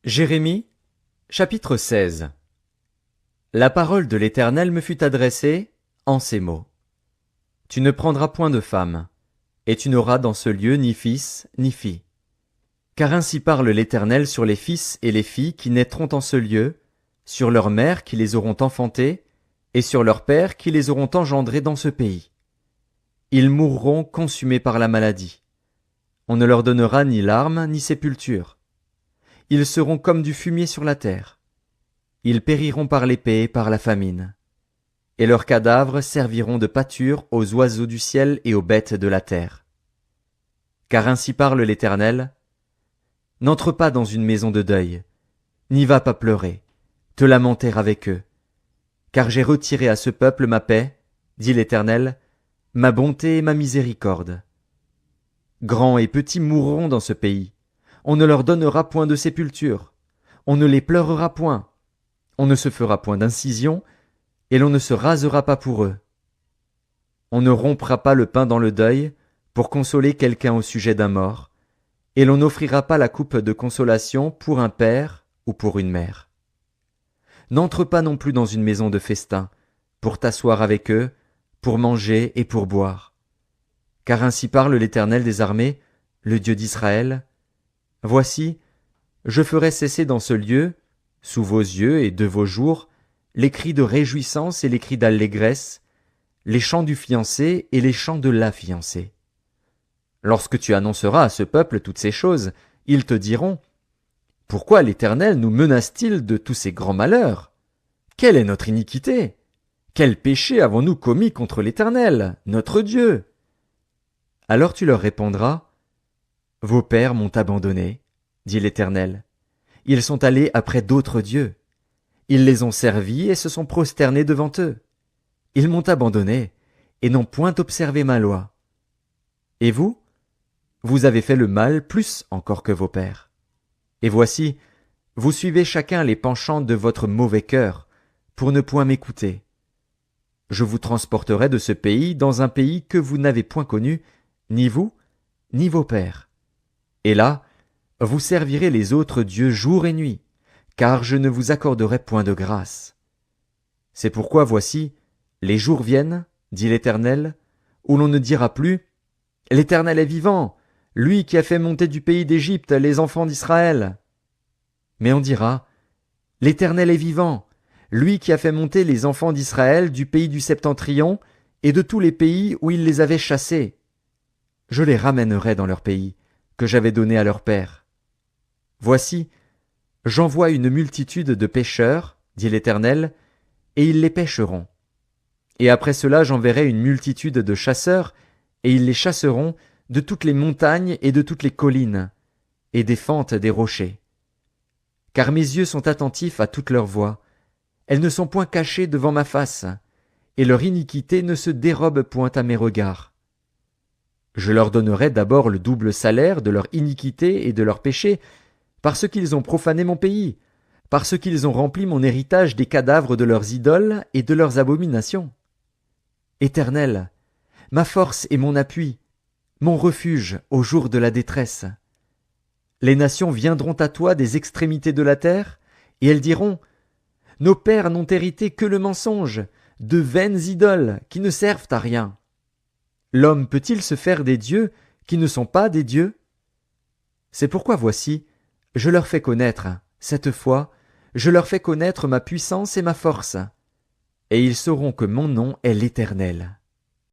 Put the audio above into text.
Jérémie, chapitre 16. La parole de l'Éternel me fut adressée en ces mots. Tu ne prendras point de femme, et tu n'auras dans ce lieu ni fils ni fille. Car ainsi parle l'Éternel sur les fils et les filles qui naîtront en ce lieu, sur leurs mères qui les auront enfantés, et sur leurs pères qui les auront engendrés dans ce pays. Ils mourront consumés par la maladie. On ne leur donnera ni larmes ni sépulture. Ils seront comme du fumier sur la terre. Ils périront par l'épée et par la famine. Et leurs cadavres serviront de pâture aux oiseaux du ciel et aux bêtes de la terre. Car ainsi parle l'Éternel, n'entre pas dans une maison de deuil, n'y va pas pleurer, te lamenter avec eux. Car j'ai retiré à ce peuple ma paix, dit l'Éternel, ma bonté et ma miséricorde. Grands et petits mourront dans ce pays. On ne leur donnera point de sépulture. On ne les pleurera point. On ne se fera point d'incision, et l'on ne se rasera pas pour eux. On ne rompra pas le pain dans le deuil, pour consoler quelqu'un au sujet d'un mort, et l'on n'offrira pas la coupe de consolation pour un père ou pour une mère. N'entre pas non plus dans une maison de festin, pour t'asseoir avec eux, pour manger et pour boire. Car ainsi parle l'Éternel des armées, le Dieu d'Israël. Voici, je ferai cesser dans ce lieu, sous vos yeux et de vos jours, les cris de réjouissance et les cris d'allégresse, les chants du fiancé et les chants de la fiancée. Lorsque tu annonceras à ce peuple toutes ces choses, ils te diront, « Pourquoi l'Éternel nous menace-t-il de tous ces grands malheurs? Quelle est notre iniquité? Quel péché avons-nous commis contre l'Éternel, notre Dieu? » Alors tu leur répondras, « Vos pères m'ont abandonné, dit l'Éternel. Ils sont allés après d'autres dieux. Ils les ont servis et se sont prosternés devant eux. Ils m'ont abandonné et n'ont point observé ma loi. Et vous? Vous avez fait le mal plus encore que vos pères. Et voici, vous suivez chacun les penchants de votre mauvais cœur, pour ne point m'écouter. Je vous transporterai de ce pays dans un pays que vous n'avez point connu, ni vous, ni vos pères. Et là, vous servirez les autres dieux jour et nuit, car je ne vous accorderai point de grâce. C'est pourquoi voici, les jours viennent, dit l'Éternel, où l'on ne dira plus, l'Éternel est vivant, lui qui a fait monter du pays d'Égypte les enfants d'Israël. Mais on dira, l'Éternel est vivant, lui qui a fait monter les enfants d'Israël du pays du Septentrion et de tous les pays où il les avait chassés. Je les ramènerai dans leur pays, que j'avais donné à leur père. Voici, j'envoie une multitude de pêcheurs, dit l'Éternel, et ils les pêcheront. Et après cela j'enverrai une multitude de chasseurs, et ils les chasseront de toutes les montagnes et de toutes les collines, et des fentes des rochers. Car mes yeux sont attentifs à toutes leurs voies, elles ne sont point cachées devant ma face, et leur iniquité ne se dérobe point à mes regards. Je leur donnerai d'abord le double salaire de leur iniquité et de leur péché, parce qu'ils ont profané mon pays, parce qu'ils ont rempli mon héritage des cadavres de leurs idoles et de leurs abominations. Éternel, ma force et mon appui, mon refuge au jour de la détresse. Les nations viendront à toi des extrémités de la terre, et elles diront, « Nos pères n'ont hérité que le mensonge, de vaines idoles qui ne servent à rien. » L'homme peut-il se faire des dieux qui ne sont pas des dieux? C'est pourquoi voici, je leur fais connaître, cette fois, je leur fais connaître ma puissance et ma force, et ils sauront que mon nom est l'Éternel.